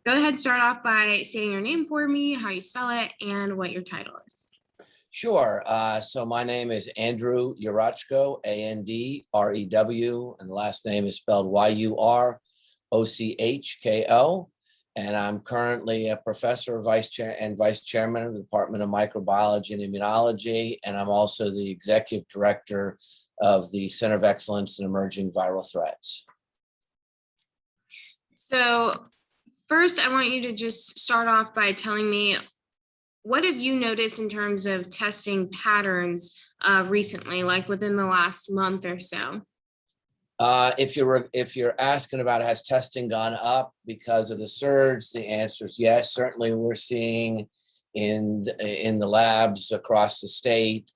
Go ahead, start off by saying your name for me, how you spell it, and what your title is. Sure. So my name is Andrew Yurochko, Andrew, and the last name is spelled Yurochko. And I'm currently a professor, vice chairman of the Department of Microbiology and Immunology. And I'm also the executive director of the Center of Excellence in Emerging Viral Threats. So first, I want you to just start off by telling me, what have you noticed in terms of testing patterns recently, like within the last month or so? If you're asking about has testing gone up because of the surge, the answer is yes. Certainly, we're seeing in the labs across the state,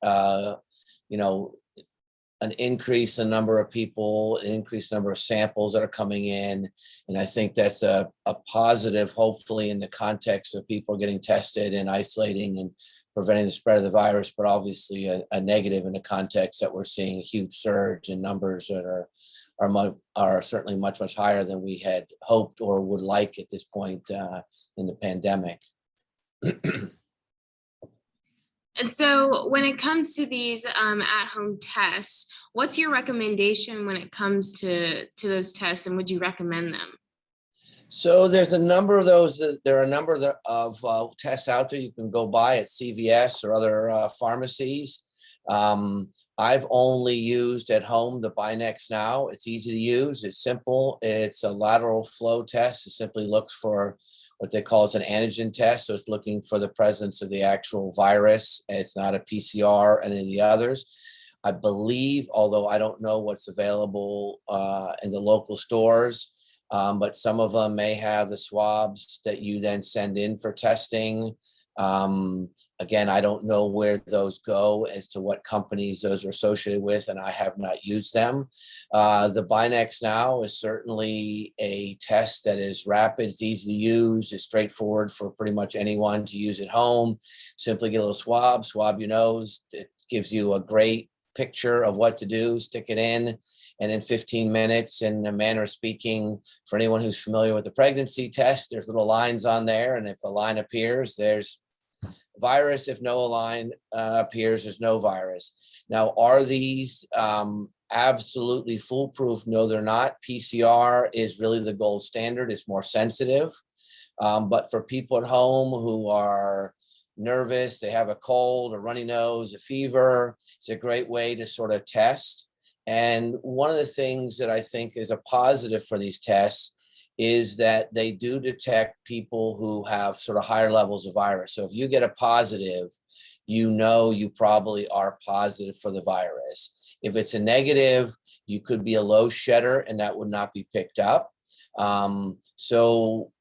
an increase in number of people, an increased number of samples that are coming in. And I think that's a positive, hopefully, in the context of people getting tested and isolating and preventing the spread of the virus, but obviously a negative in the context that we're seeing a huge surge in numbers that are certainly much higher than we had hoped or would like at this point in the pandemic. And so when it comes to these at-home tests, what's your recommendation when it comes to those tests, and would you recommend them? So there's a number of those. There are a number of tests out there you can go buy at CVS or other pharmacies. I've only used at home the Binex Now. It's easy to use. It's simple. It's a lateral flow test. It simply looks for what they call as an antigen test. So it's looking for the presence of the actual virus. It's not a PCR, any of the others. I believe, although I don't know what's available in the local stores, but some of them may have the swabs that you then send in for testing. Again, I don't know where those go as to what companies those are associated with, and I have not used them. The Binex Now is certainly a test that is rapid, it's easy to use, it's straightforward for pretty much anyone to use at home. Simply get a little swab your nose. It gives you a great picture of what to do, stick it in, and in 15 minutes, in a manner of speaking, for anyone who's familiar with the pregnancy test, there's little lines on there, and if a line appears, there's virus. If no line appears, there's no virus. Now, are these absolutely foolproof? No, they're not. PCR is really the gold standard. It's more sensitive. But for people at home who are nervous, they have a cold, a runny nose, a fever, it's a great way to sort of test. And one of the things that I think is a positive for these tests is that they do detect people who have sort of higher levels of virus. So if you get a positive, you know you probably are positive for the virus. If it's a negative, you could be a low shedder and that would not be picked up. So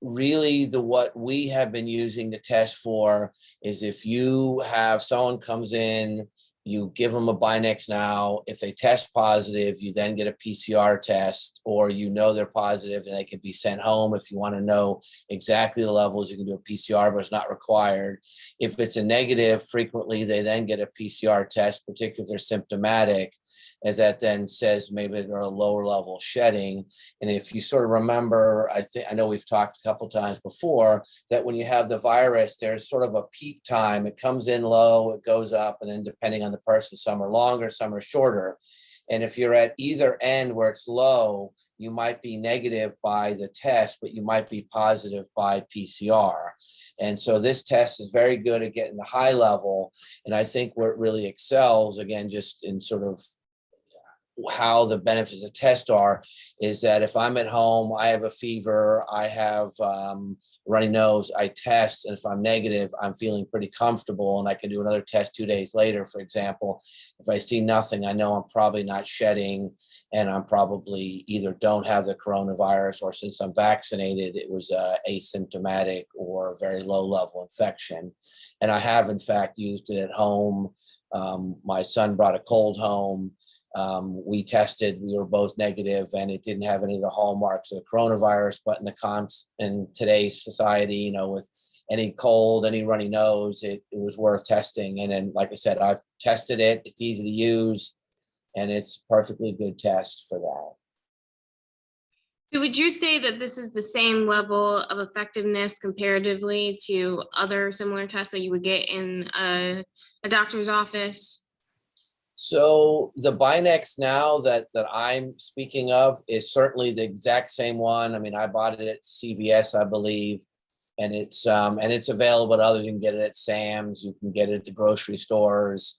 really what we have been using the test for is if you have someone comes in, you give them a Binex Now. If they test positive, you then get a PCR test, or they're positive and they can be sent home. If you want to know exactly the levels, you can do a PCR, but it's not required. If it's a negative, frequently they then get a PCR test, particularly if they're symptomatic, as that then says maybe they're a lower level shedding. And if you sort of remember, I know we've talked a couple times before that when you have the virus, there's sort of a peak time. It comes in low, it goes up, and then depending on the person, some are longer, some are shorter. And if you're at either end where it's low, you might be negative by the test, but you might be positive by PCR. And so this test is very good at getting the high level. And I think where it really excels, again, just in sort of how the benefits of test are, is that if I'm at home, I have a fever, I have runny nose, I test, and if I'm negative, I'm feeling pretty comfortable, and I can do another test 2 days later, for example. If I see nothing, I know I'm probably not shedding, and I'm probably either don't have the coronavirus, or since I'm vaccinated, it was asymptomatic or very low level infection. And I have in fact used it at home. My son brought a cold home. We tested, we were both negative, and it didn't have any of the hallmarks of the coronavirus, but in today's society, with any cold, any runny nose, it was worth testing. And then, like I said, I've tested it, it's easy to use, and it's perfectly good test for that. So would you say that this is the same level of effectiveness comparatively to other similar tests that you would get in a doctor's office? So the Binex now that I'm speaking of is certainly the exact same one. I mean, I bought it at CVS, I believe, and it's available at others. You can get it at Sam's, you can get it at the grocery stores,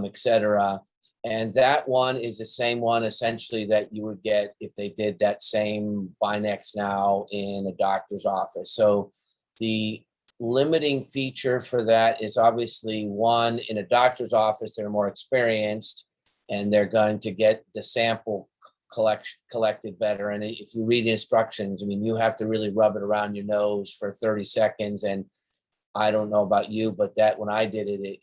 etc. And that one is the same one essentially that you would get if they did that same Binex now in a doctor's office. So the limiting feature for that is obviously one, in a doctor's office, they're more experienced and they're going to get the sample collected better. And if you read the instructions, I mean, you have to really rub it around your nose for 30 seconds. And I don't know about you, but that when I did it,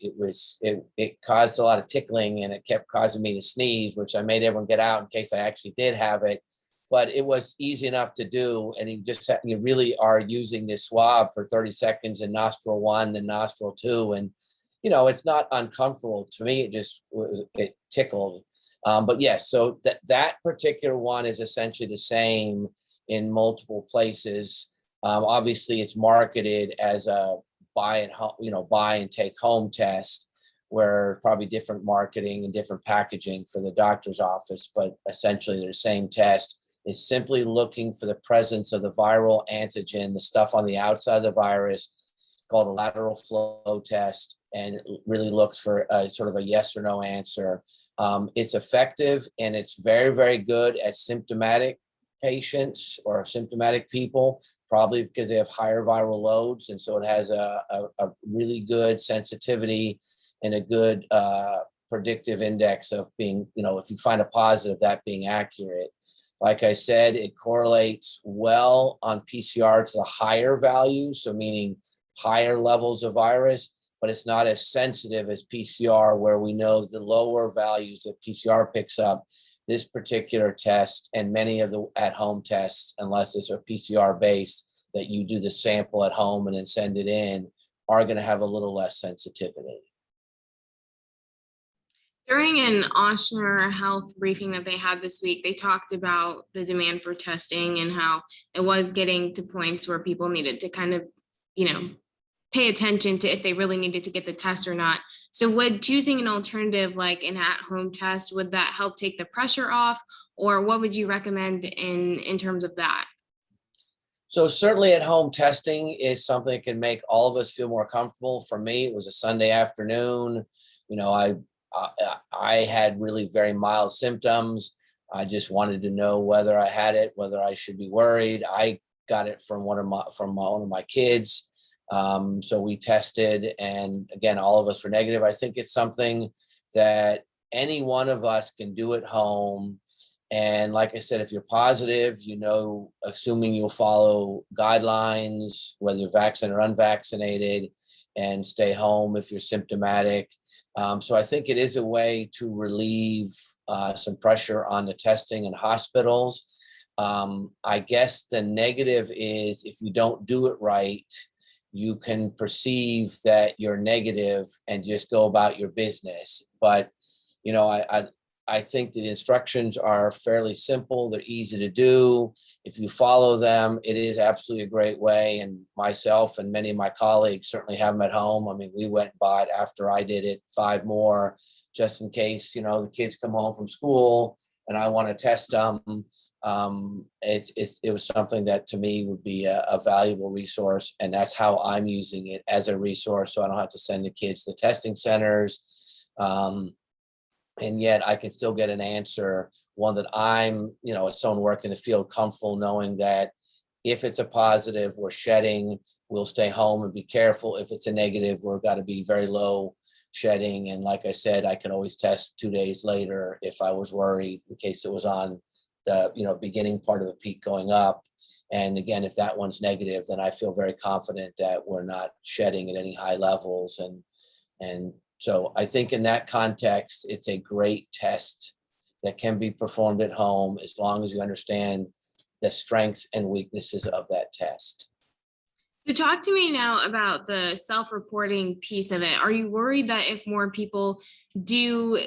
it caused a lot of tickling and it kept causing me to sneeze, which I made everyone get out in case I actually did have it. But it was easy enough to do, and you really are using this swab for 30 seconds in nostril one, then nostril two, and it's not uncomfortable to me. It tickled, but yes. So that particular one is essentially the same in multiple places. Obviously, it's marketed as a buy and take home test, where probably different marketing and different packaging for the doctor's office, but essentially they're the same test. Is simply looking for the presence of the viral antigen, the stuff on the outside of the virus, called a lateral flow test, and it really looks for sort of a yes or no answer. It's effective and it's very, very good at symptomatic patients or symptomatic people, probably because they have higher viral loads. And so it has a really good sensitivity and a good predictive index of being, if you find a positive, that being accurate. Like I said, it correlates well on PCR to the higher values, so meaning higher levels of virus, but it's not as sensitive as PCR, where we know the lower values that PCR picks up. This particular test and many of the at-home tests, unless it's a PCR based, that you do the sample at home and then send it in, are going to have a little less sensitivity. During an Ochsner Health briefing that they had this week, they talked about the demand for testing and how it was getting to points where people needed to kind of, pay attention to if they really needed to get the test or not. So would choosing an alternative like an at-home test, would that help take the pressure off? Or what would you recommend in terms of that? So certainly at home testing is something that can make all of us feel more comfortable. For me, it was a Sunday afternoon. I had really very mild symptoms. I just wanted to know whether I had it, whether I should be worried. I got it from one of my kids. So we tested, and again, all of us were negative. I think it's something that any one of us can do at home. And like I said, if you're positive, assuming you'll follow guidelines, whether you're vaccinated or unvaccinated, and stay home if you're symptomatic. So I think it is a way to relieve some pressure on the testing in hospitals. I guess the negative is if you don't do it right, you can perceive that you're negative and just go about your business. But I think the instructions are fairly simple. They're easy to do. If you follow them, it is absolutely a great way. And myself and many of my colleagues certainly have them at home. I mean, we went and bought, after I did it, 5 more, just in case, the kids come home from school and I want to test them. It was something that to me would be a valuable resource. And that's how I'm using it, as a resource. So I don't have to send the kids to testing centers. And yet I can still get an answer, one that I'm, as someone working in the field, comfortable knowing that if it's a positive, we're shedding, we'll stay home and be careful. If it's a negative, we've got to be very low shedding. And like I said, I can always test 2 days later if I was worried, in case it was on the, beginning part of the peak going up. And again, if that one's negative, then I feel very confident that we're not shedding at any high levels. And so I think in that context, it's a great test that can be performed at home, as long as you understand the strengths and weaknesses of that test. So talk to me now about the self-reporting piece of it. Are you worried that if more people do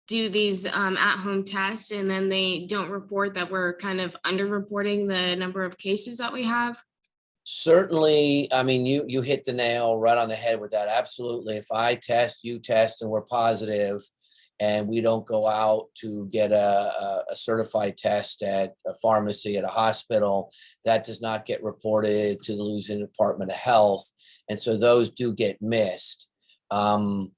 do these at-home tests and then they don't report that we're kind of underreporting the number of cases that we have? Certainly, I mean, you hit the nail right on the head with that. Absolutely. If I test, you test, and we're positive, and we don't go out to get a certified test at a pharmacy, at a hospital, that does not get reported to the Louisiana Department of Health. And so those do get missed. I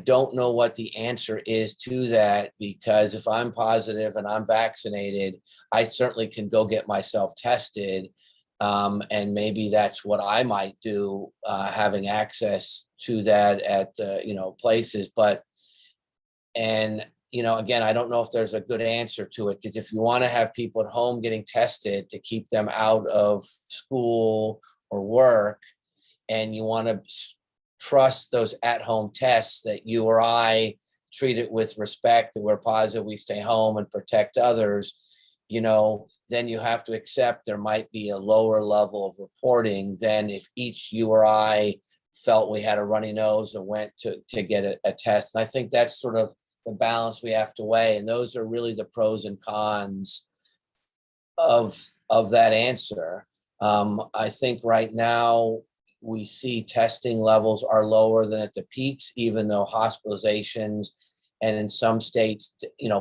don't know what the answer is to that, because if I'm positive and I'm vaccinated, I certainly can go get myself tested. And maybe that's what I might do, having access to that at, places. Again, I don't know if there's a good answer to it, because if you want to have people at home getting tested to keep them out of school or work, and you want to trust those at-home tests that you or I treat it with respect, and we're positive, we stay home and protect others, then you have to accept there might be a lower level of reporting than if each you or I felt we had a runny nose and went to get a test. And I think that's sort of the balance we have to weigh. And those are really the pros and cons of that answer. I think right now we see testing levels are lower than at the peaks, even though hospitalizations and in some states,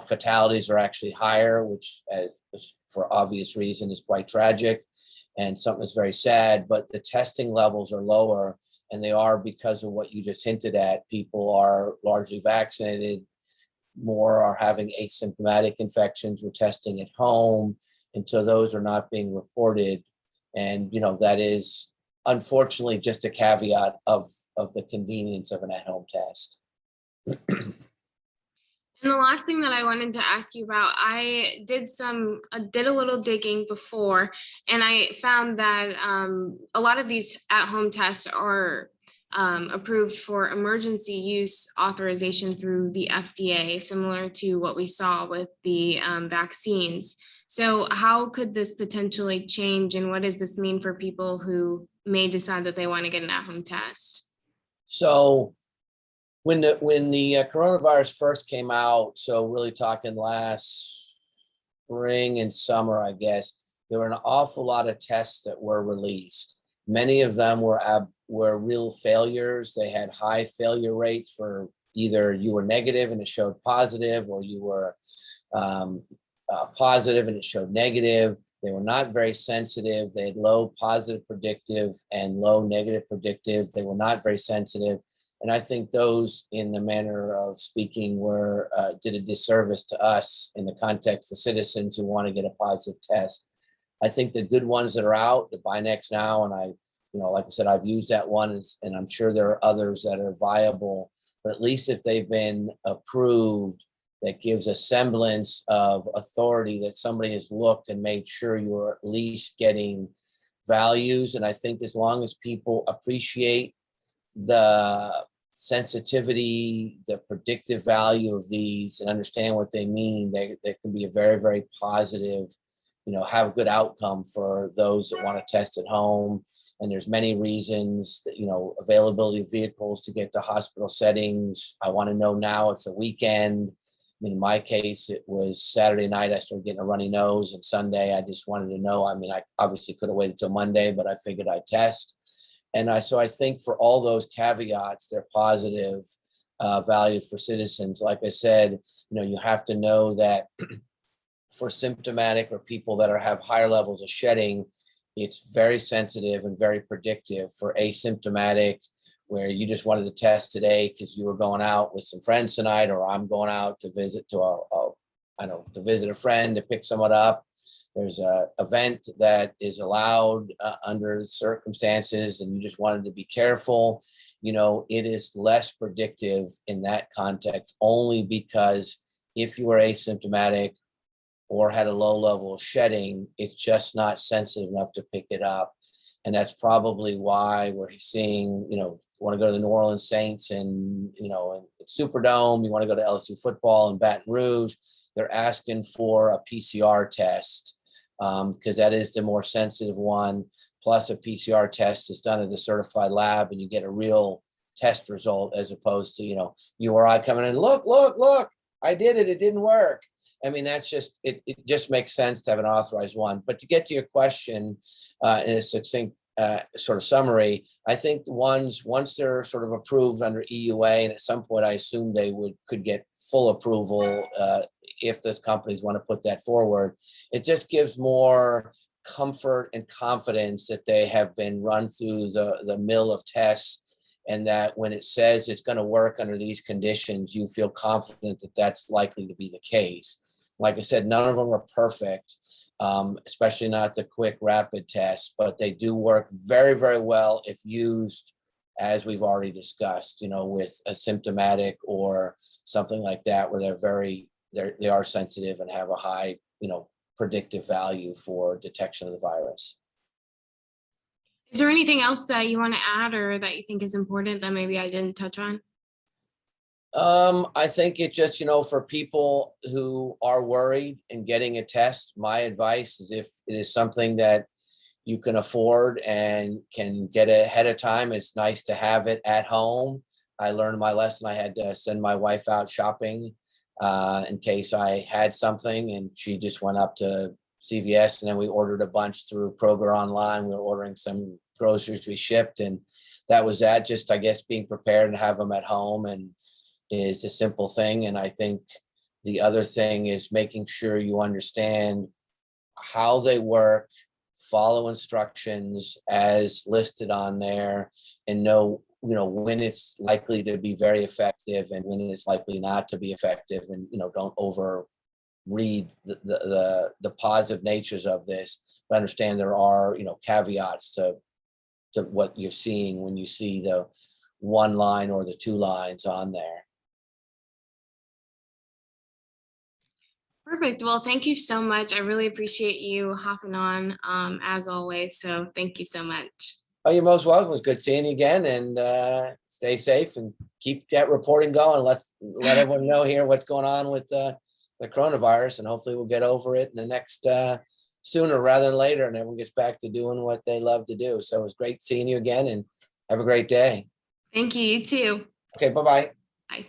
fatalities are actually higher, which for obvious reason is quite tragic and something that's very sad. But the testing levels are lower, and they are because of what you just hinted at. People are largely vaccinated, more are having asymptomatic infections. We're testing at home, and so those are not being reported. And that is unfortunately just a caveat of the convenience of an at-home test. And the last thing that I wanted to ask you about, I did a little digging before, and I found that a lot of these at-home tests are approved for emergency use authorization through the FDA, similar to what we saw with the vaccines. So how could this potentially change, and what does this mean for people who may decide that they want to get an at-home test? So when the coronavirus first came out, so really talking last spring and summer, I guess, there were an awful lot of tests that were released. Many of them were real failures. They had high failure rates for either you were negative and it showed positive, or you were positive and it showed negative. They were not very sensitive. They had low positive predictive and low negative predictive. They were not very sensitive. And I think those, in the manner of speaking, did a disservice to us in the context of citizens who want to get a positive test. I think the good ones that are out, the Binex Now, and like I said, I've used that one, and I'm sure there are others that are viable. But at least if they've been approved, that gives a semblance of authority that somebody has looked and made sure you're at least getting values. And I think as long as people appreciate the sensitivity, the predictive value of these, and understand what they mean, they can be a very, very positive, have a good outcome for those that want to test at home. And there's many reasons that, availability of vehicles to get to hospital settings. I want to know now it's a weekend. I mean, in my case, it was Saturday night, I started getting a runny nose, and Sunday, I just wanted to know. I mean, I obviously could have waited till Monday, but I figured I'd test. And so I think for all those caveats, they're positive values for citizens. Like I said, you have to know that for symptomatic or people that have higher levels of shedding, it's very sensitive and very predictive. For asymptomatic, where you just wanted to test today because you were going out with some friends tonight, or I'm going out to visit to visit a friend, to pick someone up. There's an event that is allowed under circumstances, and you just wanted to be careful. It is less predictive in that context, only because if you were asymptomatic or had a low level of shedding, it's just not sensitive enough to pick it up. And that's probably why we're seeing, want to go to the New Orleans Saints and, in Superdome, you want to go to LSU football in Baton Rouge, they're asking for a PCR test because that is the more sensitive one. Plus a PCR test is done at a certified lab, and you get a real test result as opposed to, you or I coming in, look, I did it. It didn't work. I mean, that's just, it just makes sense to have an authorized one. But to get to your question in a succinct sort of summary, I think once they're sort of approved under EUA, and at some point I assume they could get full approval if those companies want to put that forward. It just gives more comfort and confidence that they have been run through the mill of tests, and that when it says it's going to work under these conditions, you feel confident that that's likely to be the case. Like I said, none of them are perfect, especially not the quick rapid tests, but they do work very, very well if used, as we've already discussed, with a symptomatic or something like that, where they are sensitive and have a high, predictive value for detection of the virus. Is there anything else that you want to add or that you think is important that maybe I didn't touch on? I think it just, for people who are worried and getting a test, my advice is, if it is something that you can afford and can get ahead of time, it's nice to have it at home. I learned my lesson. I had to send my wife out shopping in case I had something, and she just went up to CVS, and then we ordered a bunch through Kroger online. We were ordering some groceries to be shipped, and that was that. Just, I guess, being prepared and have them at home and is a simple thing. And I think the other thing is making sure you understand how they work, follow instructions as listed on there, and know, when it's likely to be very effective and when it's likely not to be effective, and, don't over read the positive natures of this, but understand there are, caveats to what you're seeing when you see the one line or the two lines on there. Perfect. Well, thank you so much. I really appreciate you hopping on as always. So thank you so much. Oh, you're most welcome. It was good seeing you again, and stay safe and keep that reporting going. Let everyone know here what's going on with the coronavirus, and hopefully we'll get over it in the next sooner rather than later, and everyone gets back to doing what they love to do. So it was great seeing you again, and have a great day. Thank you. You too. Okay, bye-bye. Bye.